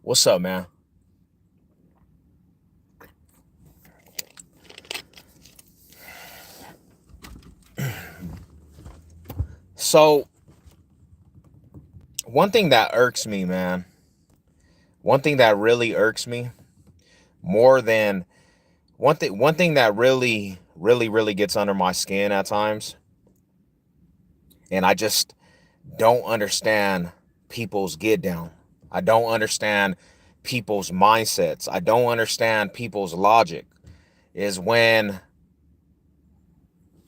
What's up, man? So, one thing that irks me, man, one thing that really irks me more than one thing that really gets under my skin at times, and I just don't understand people's get down. I don't understand people's mindsets. I don't understand people's logic is when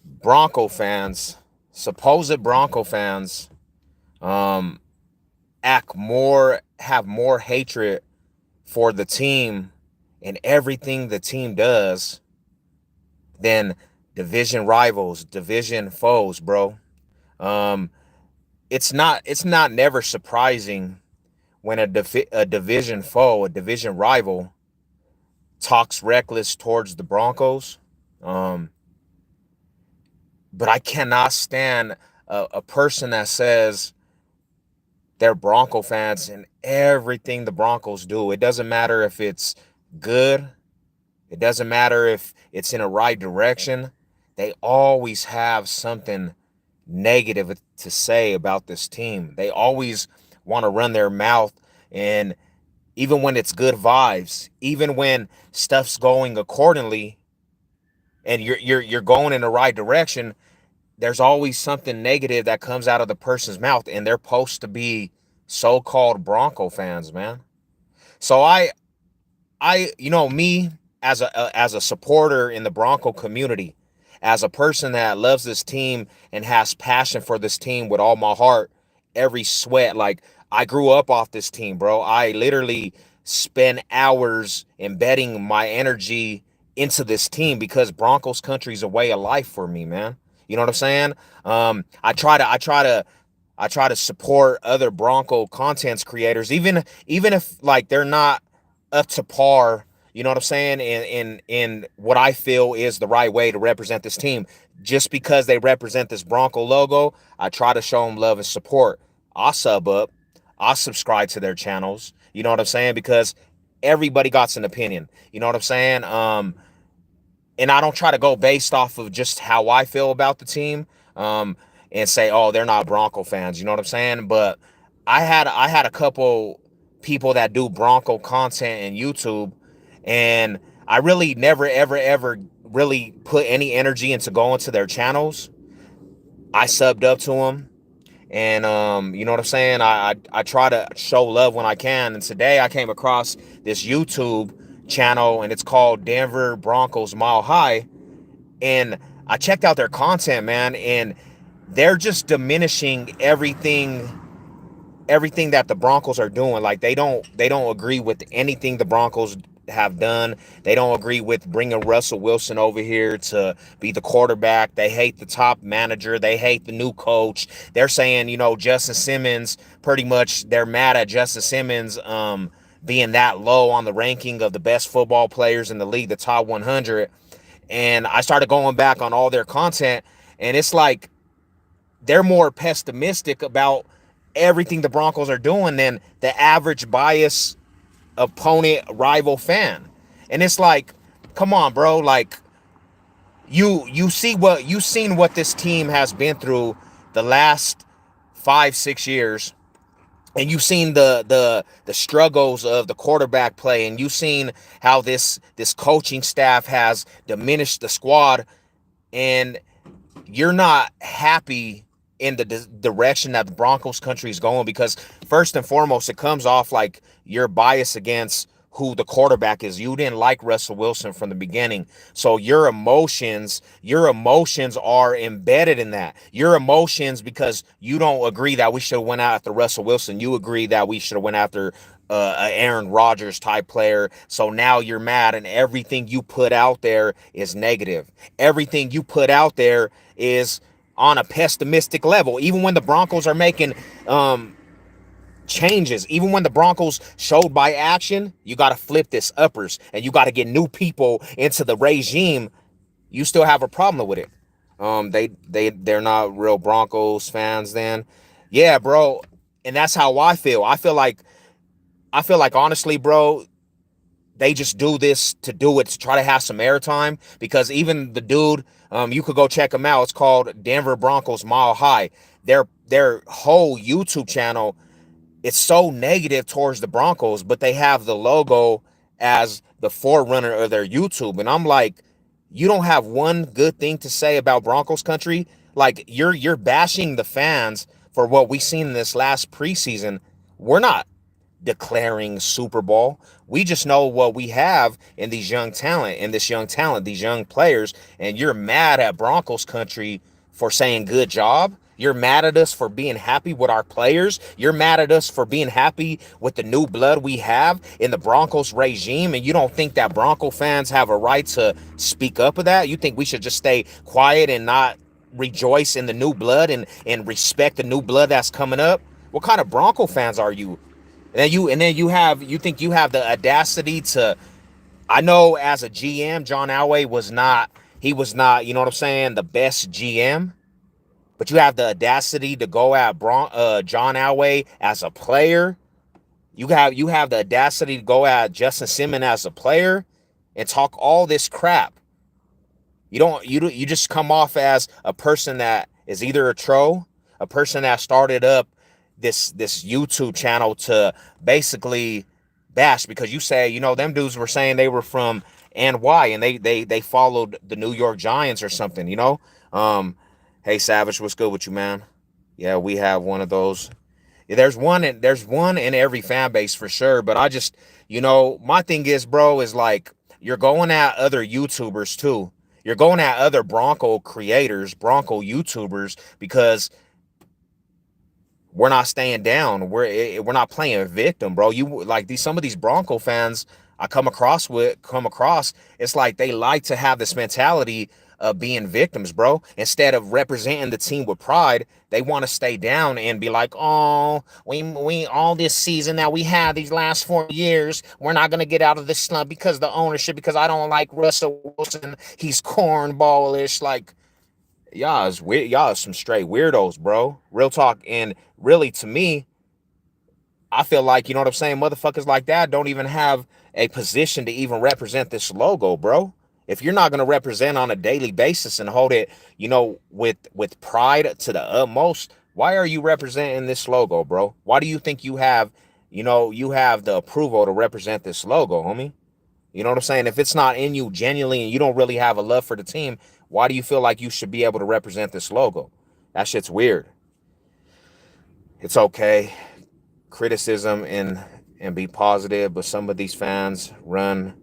Bronco fans, supposed Bronco fans, um, have more hatred for the team and everything the team does than division rivals, division foes, bro. Um, it's not never surprising when a division foe, a division rival, talks reckless towards the Broncos. Um, but I cannot stand a person that says they're Bronco fans and everything the Broncos do. It doesn't matter if it's good. It doesn't matter if it's in a right direction. They always have something negative to say about this team. They always want to run their mouth, and even when it's good vibes, even when stuff's going accordingly and you're going in the right direction, there's always something negative that comes out of the person's mouth, and they're supposed to be so-called Bronco fans, man. So me as a supporter in the Bronco community, as a person that loves this team and has passion for this team with all my heart, every sweat. Like, I grew up off this team, bro. I literally spend hours embedding my energy into this team because Broncos country is a way of life for me, man. You know what I'm saying? I try to support other Bronco contents creators, even if like they're not up to par. You know what I'm saying? In what I feel is the right way to represent this team. Just because they represent this Bronco logo, I try to show them love and support. I'll sub up. I'll subscribe to their channels. You know what I'm saying? Because everybody got an opinion. You know what I'm saying? And I don't try to go based off of just how I feel about the team, and say, oh, they're not Bronco fans. You know what I'm saying? But I had a couple people that do Bronco content in YouTube, and I really never ever really put any energy into going to their channels. I subbed up to them, and you know what I'm saying. I try to show love when I can. And today I came across this YouTube channel, and it's called Denver Broncos Mile High, and I checked out their content, man, and they're just diminishing everything that the Broncos are doing. Like, they don't agree with anything the Broncos have done. They don't agree with bringing Russell Wilson over here to be the quarterback. They hate the top manager. They hate the new coach. They're saying, Justin Simmons, pretty much they're mad at Justin Simmons being that low on the ranking of the best football players in the league, the top 100. And I started going back on all their content, and it's like they're more pessimistic about everything the Broncos are doing than the average bias opponent rival fan. And it's like, come on, bro. Like, you've seen what this team has been through the last 5-6 years, and you've seen the struggles of the quarterback play, and you've seen how this coaching staff has diminished the squad, and you're not happy in the direction that the Broncos country is going, because first and foremost, it comes off like you're biased against who the quarterback is. You didn't like Russell Wilson from the beginning. So your emotions are embedded in that. Your emotions, because you don't agree that we should have went after Russell Wilson. You agree that we should have went after a Aaron Rodgers type player. So now you're mad, and everything you put out there is negative. Everything you put out there is on a pessimistic level. Even when the Broncos are making changes, even when the Broncos showed by action, you got to flip this uppers and you got to get new people into the regime. You still have a problem with it. They're not real Broncos fans then. Yeah, bro. And that's how I feel. I feel like I feel like honestly, bro, they just do this to do it to try to have some airtime, because even the dude, you could go check him out. It's called Denver Broncos Mile High. Their whole YouTube channel, it's so negative towards the Broncos, but they have the logo as the forerunner of their YouTube. And I'm like, you don't have one good thing to say about Broncos country. Like you're bashing the fans for what we seen in this last preseason. We're not declaring Super Bowl. We just know what we have in these young talent, these young players, and you're mad at Broncos country for saying good job. You're mad at us for being happy with our players. You're mad at us for being happy with the new blood we have in the Broncos regime, and you don't think that Bronco fans have a right to speak up of that? You think we should just stay quiet and not rejoice in the new blood and respect the new blood that's coming up? What kind of Bronco fans are you? You think you have the audacity to, I know as a GM, John Elway was not, you know what I'm saying, the best GM, but you have the audacity to go at John Elway as a player. You have the audacity to go at Justin Simmons as a player and talk all this crap. You just come off as a person that is either a troll, a person that started up this YouTube channel to basically bash, because you say, them dudes were saying they were from NY and they followed the New York Giants or something. Hey Savage, what's good with you, man? Yeah, we have one of those. Yeah, there's one in every fan base for sure, but I just, my thing is, bro, is like you're going at other YouTubers too. You're going at other Bronco creators, Bronco YouTubers, because we're not staying down. We're not playing victim, bro. You like some of these Bronco fans I come across. It's like they like to have this mentality of being victims, bro. Instead of representing the team with pride, they want to stay down and be like, oh, we all this season that we had these last 4 years, we're not gonna get out of this slump because the ownership, because I don't like Russell Wilson. He's cornballish. Like, y'all is weird. Y'all is some straight weirdos, bro. Real talk. And really, to me, I feel like, you know what I'm saying, motherfuckers like that don't even have a position to even represent this logo, bro. If you're not going to represent on a daily basis and hold it, with pride to the utmost, why are you representing this logo, bro? Why do you think you have the approval to represent this logo, homie? You know what I'm saying? If it's not in you genuinely and you don't really have a love for the team, why do you feel like you should be able to represent this logo? That shit's weird. It's okay. Criticism and be positive, but some of these fans run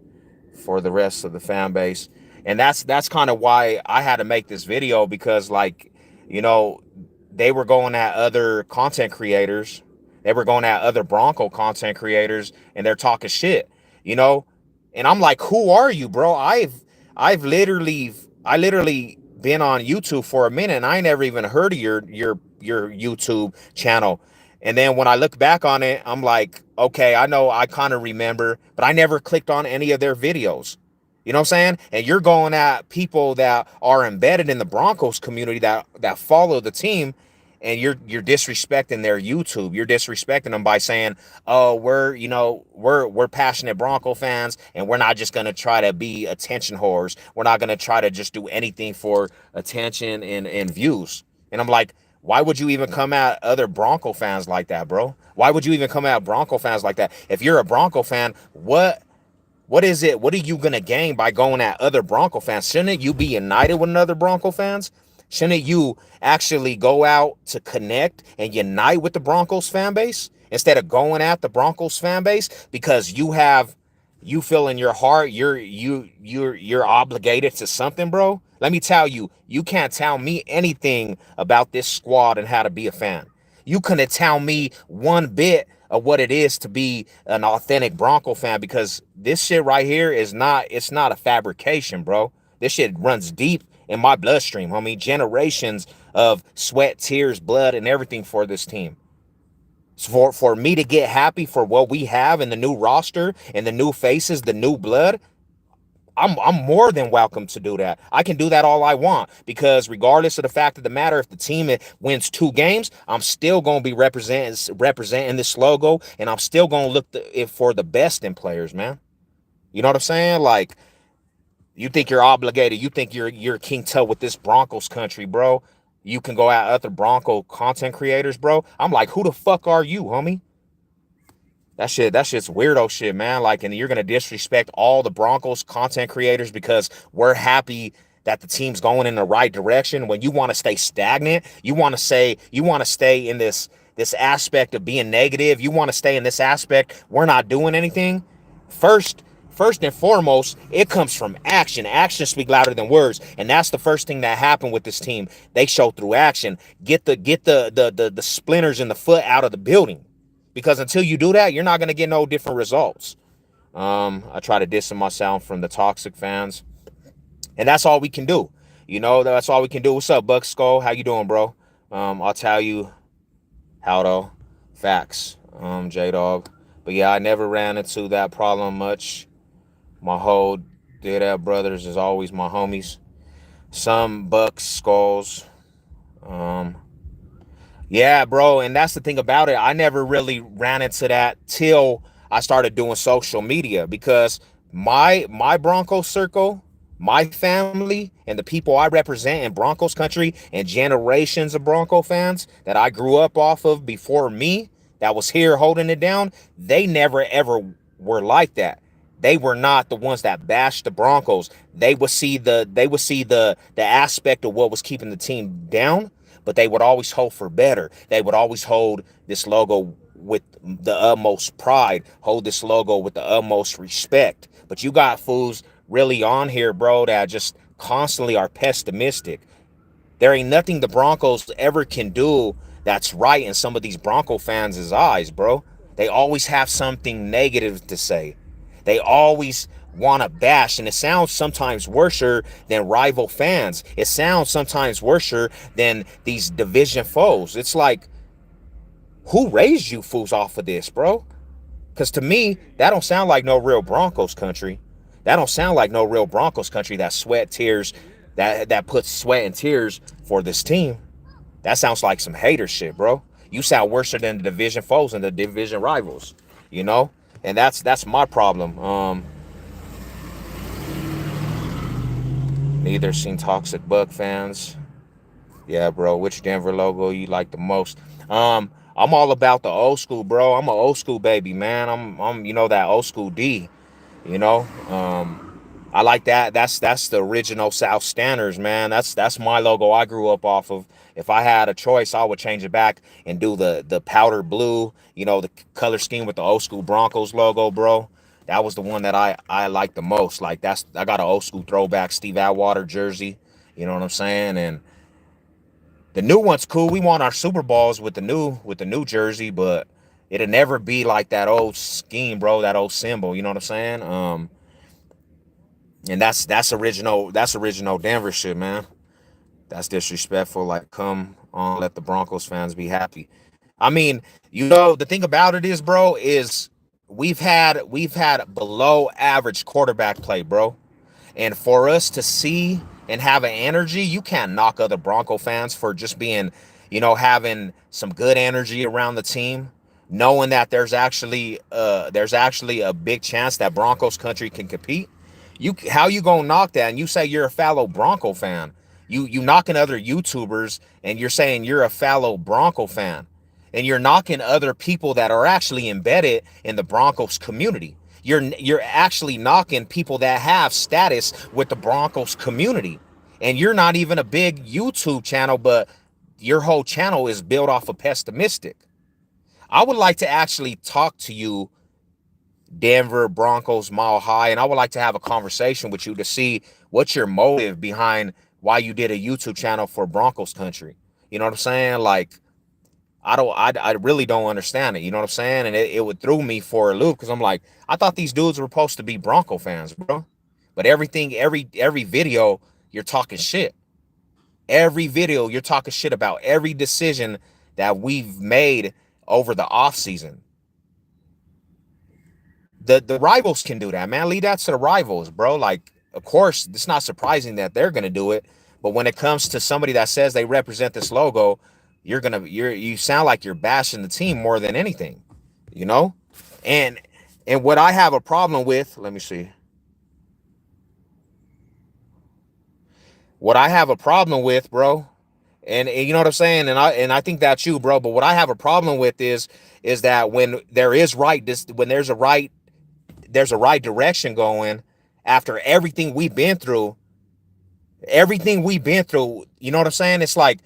for the rest of the fan base. And that's kind of why I had to make this video, because they were going at other content creators. They were going at other Bronco content creators and they're talking shit, and I'm like, who are you, bro? I literally been on YouTube for a minute and I never even heard of your YouTube channel. And then when I look back on it, I'm like, okay, I know, I kind of remember, but I never clicked on any of their videos. You know what I'm saying? And you're going at people that are embedded in the Broncos community that follow the team, and you're disrespecting their YouTube. You're disrespecting them by saying, "Oh, we're passionate Bronco fans, and we're not just gonna try to be attention whores. We're not gonna try to just do anything for attention and views." And I'm like, why would you even come at other Bronco fans like that, bro? Why would you even come at Bronco fans like that? If you're a Bronco fan, what is it? What are you gonna gain by going at other Bronco fans? Shouldn't you be united with other Bronco fans? Shouldn't you actually go out to connect and unite with the Broncos fan base instead of going at the Broncos fan base because you feel in your heart you're obligated to something, bro? Let me tell you, you can't tell me anything about this squad and how to be a fan. You couldn't tell me one bit of what it is to be an authentic Bronco fan, because this shit right here it's not a fabrication, bro. This shit runs deep in my bloodstream, homie. Generations of sweat, tears, blood, and everything for this team. So for me to get happy for what we have in the new roster and the new faces, the new blood, I'm more than welcome to do that. I can do that all I want, because regardless of the fact of the matter, if the team wins 2 games, I'm still gonna be representing this logo, and I'm still gonna look for the best in players, man. You know what I'm saying? Like, you think you're obligated? You think you're king tut with this Broncos country, bro? You can go at other Bronco content creators, bro. I'm like, who the fuck are you, homie? That shit's weirdo shit, man. Like, and you're gonna disrespect all the Broncos content creators because we're happy that the team's going in the right direction, when you want to stay stagnant. You want to stay in this aspect of being negative. You want to stay in this aspect, we're not doing anything. First and foremost, it comes from action. Actions speak louder than words, and that's the first thing that happened with this team. They show through action. Get the splinters in the foot out of the building, because until you do that, you're not gonna get no different results. I try to distance myself from the toxic fans, and that's all we can do. That's all we can do. What's up, Buck Skull? How you doing, bro? I'll tell you how though. Facts, J Dog. But yeah, I never ran into that problem much. My whole Dead Brothers is always my homies. Some Bucks Skulls. Um, Yeah, bro, and that's the thing about it. I never really ran into that till I started doing social media, because my Bronco circle, my family, and the people I represent in Broncos country, and generations of Bronco fans that I grew up off of before me, that was here holding it down, they never ever were like that. They were not the ones that bashed the Broncos. They would see the aspect of what was keeping the team down, but they would always hope for better. They would always hold this logo with the utmost pride, hold this logo with the utmost respect. But you got fools really on here, bro, that just constantly are pessimistic. There ain't nothing the Broncos ever can do that's right in some of these Bronco fans' eyes, bro. They always have something negative to say. They always want to bash, and it sounds sometimes worser than rival fans. It sounds sometimes worser than these division foes. It's like, who raised you fools off of this, bro? Because to me, that don't sound like no real Broncos country. That don't sound like no real Broncos country that sweat tears, that puts sweat and tears for this team. That sounds like some hater shit, bro. You sound worse than the division foes and the division rivals, you know? And that's my problem. Neither seen toxic Buck fans. Yeah, bro. Which Denver logo you like the most? I'm all about the old school, bro. I'm an old school baby, man. I'm that old school D. You know, I like that. That's the original South Standards, man. That's my logo I grew up off of. If I had a choice, I would change it back and do the powder blue, the color scheme with the old school Broncos logo, bro. That was the one that I like the most. Like, I got an old school throwback Steve Atwater jersey. You know what I'm saying? And the new one's cool. We won our Super Bowls with the new jersey, but it'll never be like that old scheme, bro. That old symbol. You know what I'm saying? And that's original Denver shit, man. That's disrespectful. Like, come on, let the Broncos fans be happy. I mean, the thing about it is, bro, is we've had below average quarterback play, bro. And for us to see and have an energy, you can't knock other Bronco fans for just being, having some good energy around the team, knowing that there's actually a big chance that Broncos country can compete. How you gonna knock that? And you say you're a fallow Bronco fan. You knocking other YouTubers, and you're saying you're a fallow Bronco fan, and you're knocking other people that are actually embedded in the Broncos community. You're actually knocking people that have status with the Broncos community. And you're not even a big YouTube channel, but your whole channel is built off of pessimistic. I would like to actually talk to you, Denver Broncos Mile High, and I would like to have a conversation with you to see what's your motive behind why you did a YouTube channel for Broncos country. You know what I'm saying? Like, I really don't understand it. You know what I'm saying? And it would throw me for a loop, because I'm like, I thought these dudes were supposed to be Bronco fans, bro. But every video, you're talking shit. Every video, you're talking shit about every decision that we've made over the offseason. The rivals can do that, man. Leave that to the rivals, bro. Like, of course, it's not surprising that they're going to do it. But when it comes to somebody that says they represent this logo, you sound like you're bashing the team more than anything, you know? And what I have a problem with, let me see. What I have a problem with, bro, and you know what I'm saying, and I think that's you, bro. But what I have a problem with is that when there is right this when there's a right direction going after everything we've been through, you know what I'm saying? It's like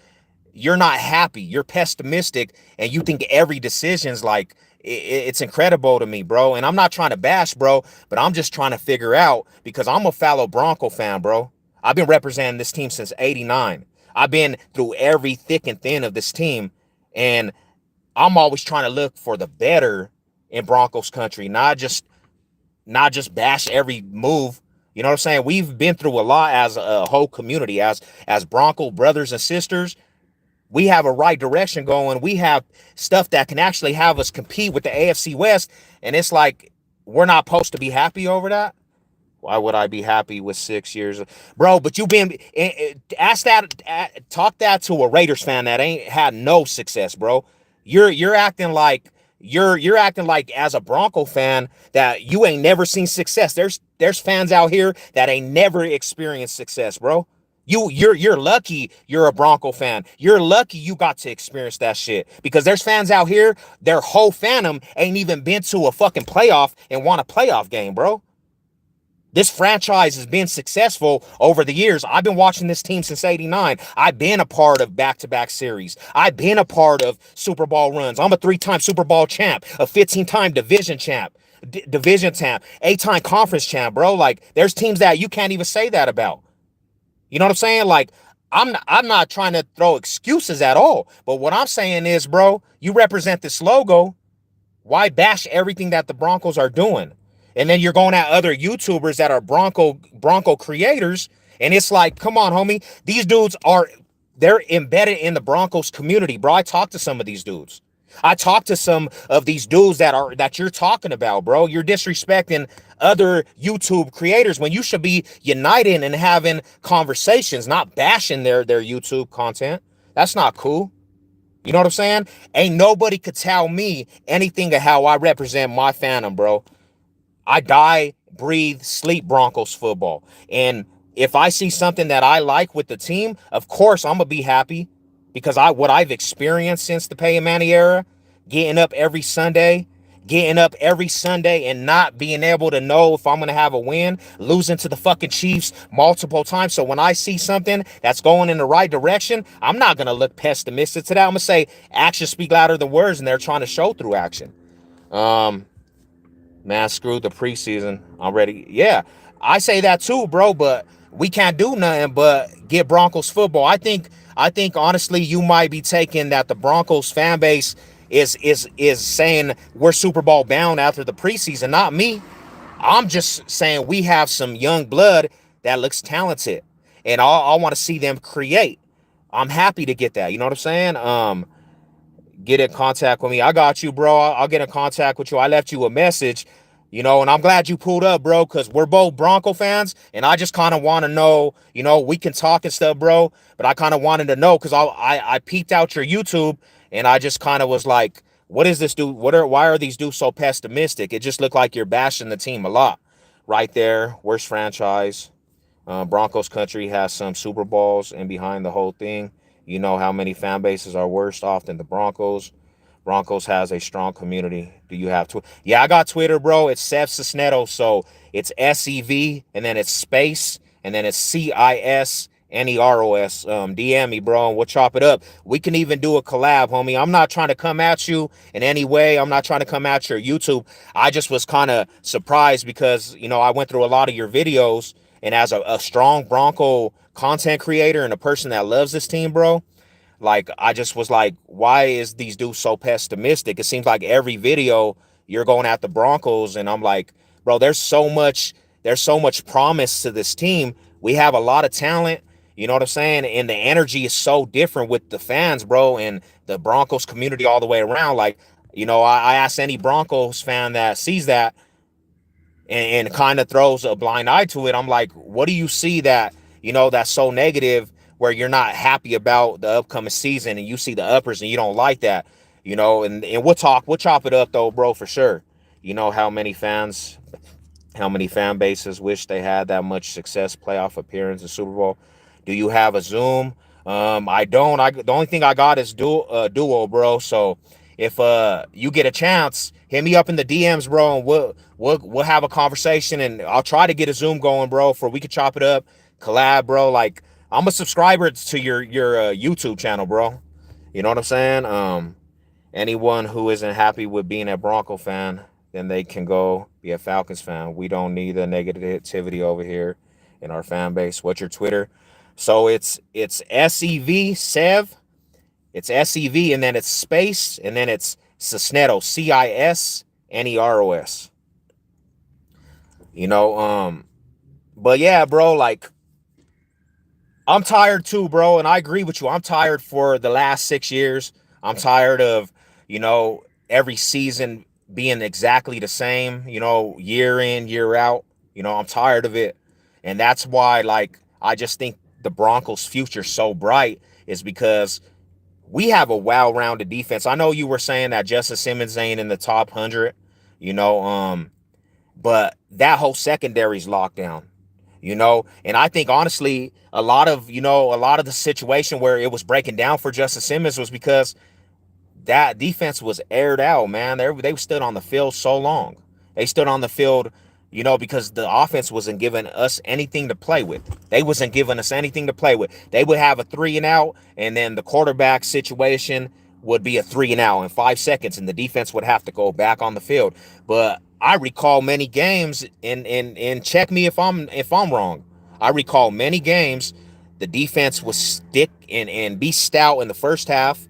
you're not happy, you're pessimistic, and you think every decision's like it's incredible to me, bro. And I'm not trying to bash, bro, but I'm just trying to figure out because I'm a fellow Bronco fan, bro. I've been representing this team since '89. I've been through every thick and thin of this team, and I'm always trying to look for the better in Broncos country, not just bash every move. You know what I'm saying? We've been through a lot as a whole community, as Bronco brothers and sisters. We have a right direction going. We have stuff that can actually have us compete with the AFC West, and it's like we're not supposed to be happy over that. Why would I be happy with 6 years, bro? But you've been ask that, talk that to a Raiders fan that ain't had no success, bro. You're acting like you're acting like as a Bronco fan that you ain't never seen success. There's fans out here that ain't never experienced success, bro. You're lucky you're a Bronco fan. You're lucky you got to experience that shit. Because there's fans out here, their whole fandom ain't even been to a fucking playoff and won a playoff game, bro. This franchise has been successful over the years. I've been watching this team since '89. I've been a part of back-to-back series. I've been a part of Super Bowl runs. I'm a 3-time Super Bowl champ, a 15-time division champ, 8-time conference champ, bro. Like, there's teams that you can't even say that about. You know what I'm saying? Like, I'm not trying to throw excuses at all. But what I'm saying is, bro, you represent this logo. Why bash everything that the Broncos are doing? And then you're going at other YouTubers that are Bronco creators, and it's like, come on, homie. These dudes they're embedded in the Broncos community, bro. I talked to some of these dudes. I talked to some of these dudes that you're talking about, bro. You're disrespecting other YouTube creators when you should be uniting and having conversations, not bashing their YouTube content. That's not cool. You know what I'm saying? Ain't nobody could tell me anything of how I represent my fandom, bro. I die, breathe, sleep Broncos football. And if I see something that I like with the team, of course I'm gonna be happy because what I've experienced since the Peyton Manning era, getting up every Sunday and not being able to know if I'm gonna have a win, losing to the fucking Chiefs multiple times. So when I see something that's going in the right direction, I'm not gonna look pessimistic to that. I'm gonna say actions speak louder than words, and they're trying to show through action. Man, screw the preseason. I'm ready. Yeah, I say that too, bro. But we can't do nothing but get Broncos football. I think honestly, you might be taking that the Broncos fan base is saying we're Super Bowl bound after the preseason. Not me. I'm just saying we have some young blood that looks talented, and I want to see them create. I'm happy to get that. You know what I'm saying? Get in contact with me. I got you, bro. I'll get in contact with you. I left you a message, and I'm glad you pulled up, bro, because we're both Bronco fans, and I just kind of want to know, we can talk and stuff, bro, but I kind of wanted to know because I peeked out your YouTube, and I just kind of was like, what is this dude? Why are these dudes so pessimistic? It just looked like you're bashing the team a lot. Right there, worst franchise. Broncos country has some Super Bowls, and behind the whole thing, you know how many fan bases are worse off than the Broncos. Broncos has a strong community. Do you have Twitter? Yeah, I got Twitter, bro. It's Sev Cisneros. So it's SEV, and then it's space, and then it's CISNEROS. DM me, bro, and we'll chop it up. We can even do a collab, homie. I'm not trying to come at you in any way. I'm not trying to come at your YouTube. I just was kind of surprised because, I went through a lot of your videos, and as a strong Bronco content creator and a person that loves this team, bro, like, I just was like, why is these dudes so pessimistic? It seems like every video you're going at the Broncos, and I'm like, bro, there's so much promise to this team. We have a lot of talent, you know what I'm saying? And the energy is so different with the fans, bro, and the Broncos community all the way around. Like, I ask any Broncos fan that sees that, and kind of throws a blind eye to it. I'm like, what do you see that, that's so negative where you're not happy about the upcoming season and you see the uppers and you don't like that, and we'll chop it up though, bro, for sure. How many fan bases wish they had that much success, playoff appearance, and Super Bowl? Do you have a Zoom? I don't. The only thing I got is Duo, bro. So if you get a chance, hit me up in the DMs, bro, and we'll have a conversation, and I'll try to get a Zoom going, bro, for we could chop it up, collab, bro. Like, I'm a subscriber to your YouTube channel, bro. You know what I'm saying? Anyone who isn't happy with being a Bronco fan, then they can go be a Falcons fan. We don't need the negativity over here in our fan base. What's your Twitter? So it's Sev. It's Sev, and then it's space, and then it's Cisneros, Cisneros. You know, but yeah, bro, like, I'm tired too, bro, and I agree with you. I'm tired for the last 6 years. I'm tired of, every season being exactly the same, year in, year out. I'm tired of it. And that's why, like, I just think the Broncos' future so bright is because we have a well-rounded defense. I know you were saying that Justice Simmons ain't in the top 100, you know, but that whole secondary's locked down. And I think, honestly, a lot of the situation where it was breaking down for Justin Simmons was because that defense was aired out, man. They stood on the field so long. They stood on the field, because the offense wasn't giving us anything to play with. They wasn't giving us anything to play with. They would have a 3-and-out, and then the quarterback situation would be a 3-and-out in 5 seconds, and the defense would have to go back on the field. But I recall many games, and check me if I'm wrong. I recall many games the defense would stick and be stout in the first half,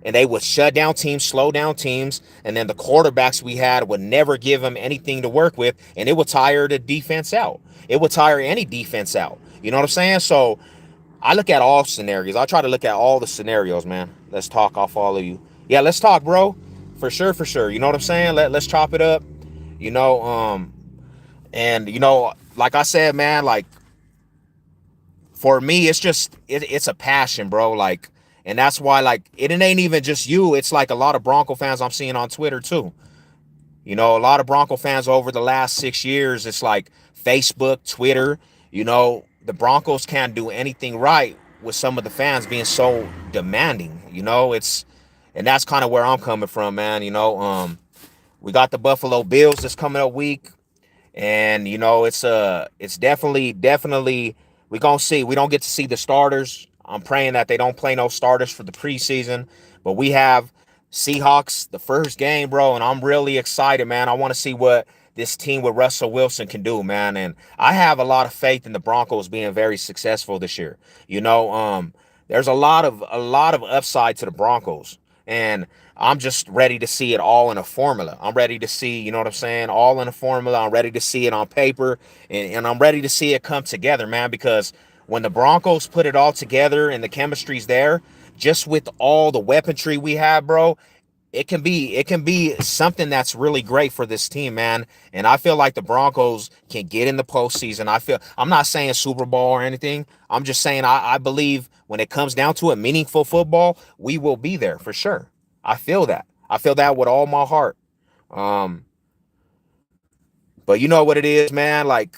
and they would shut down teams, slow down teams, and then the quarterbacks we had would never give them anything to work with, and it would tire the defense out. It would tire any defense out. You know what I'm saying? So I look at all scenarios. I try to look at all the scenarios, man. Let's talk. I'll follow you. Yeah, let's talk, bro. For sure, for sure. You know what I'm saying? Let's chop it up. You know, and like I said, man, like, for me, it's a passion, bro. Like, and that's why, like, it ain't even just you. It's like a lot of Bronco fans I'm seeing on Twitter too. A lot of Bronco fans over the last 6 years. It's like Facebook, Twitter. The Broncos can't do anything right with some of the fans being so demanding. And that's kind of where I'm coming from, man. We got the Buffalo Bills this coming up week. And it's definitely we gonna see. We don't get to see the starters. I'm praying that they don't play no starters for the preseason. But we have Seahawks the first game, bro, and I'm really excited, man. I want to see what this team with Russell Wilson can do, man. And I have a lot of faith in the Broncos being very successful this year. There's a lot of upside to the Broncos. And I'm just ready to see it all in a formula. I'm ready to see, you know what I'm saying, all in a formula. I'm ready to see it on paper, and I'm ready to see it come together, man, because when the Broncos put it all together and the chemistry's there, just with all the weaponry we have, bro, it can be something that's really great for this team, man. And I feel like the Broncos can get in the postseason. I'm not saying Super Bowl or anything. I'm just saying I believe when it comes down to it, meaningful football, we will be there for sure. I feel that. I feel that with all my heart. Um, but you know what it is, man. Like,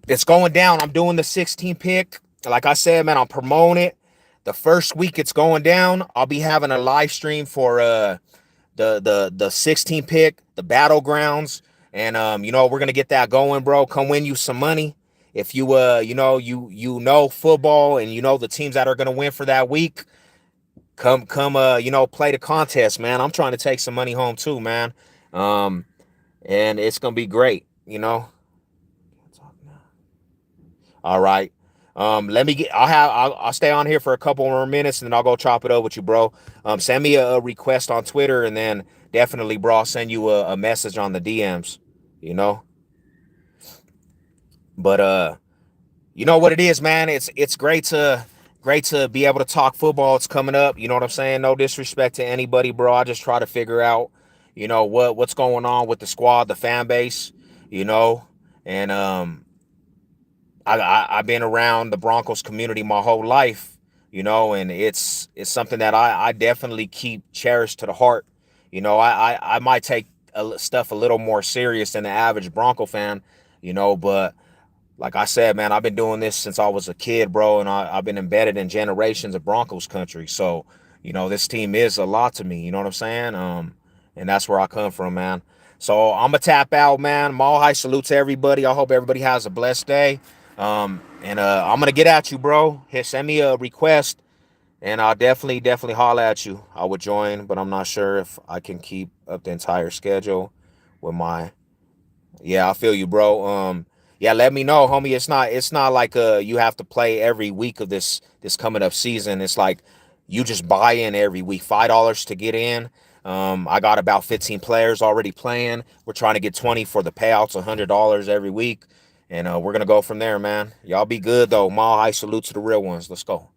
it's going down. I'm doing the 16 pick. Like I said, man, I'm promoting it. The first week it's going down, I'll be having a live stream for the 16 pick, the battlegrounds, and we're gonna get that going, bro. Come win you some money. If you know football and you know the teams that are gonna win for that week, come play the contest, man. I'm trying to take some money home too, man. Um, and it's gonna be great, All right. Let me get. I'll stay on here for a couple more minutes, and then I'll go chop it up with you, bro. Send me a request on Twitter, and then definitely, bro, I'll send you a message on the DMs. You know, but you know what it is, man. It's great to be able to talk football. It's coming up. You know what I'm saying? No disrespect to anybody, bro. I just try to figure out, you know, what's going on with the squad, the fan base, you know, and I've been around the Broncos community my whole life, you know, and it's something that I definitely keep cherished to the heart. You know, I might take stuff a little more serious than the average Bronco fan, you know, but like I said, man, I've been doing this since I was a kid, bro, and I've been embedded in generations of Broncos country. So, you know, this team is a lot to me. You know what I'm saying? And that's where I come from, man. So I'm gonna tap out, man. Mall high salute to everybody. I hope everybody has a blessed day. And I'm gonna get at you, bro. Here, send me a request, and I'll definitely holler at you. I would join, but I'm not sure if I can keep up the entire schedule with my yeah, I feel you, bro. Yeah, let me know, homie. It's not like you have to play every week of this coming up season. It's like you just buy in every week. $5 to get in. I got about 15 players already playing. We're trying to get 20 for the payouts, $100 every week. And we're gonna go from there, man. Y'all be good though. Mile high salute to the real ones. Let's go.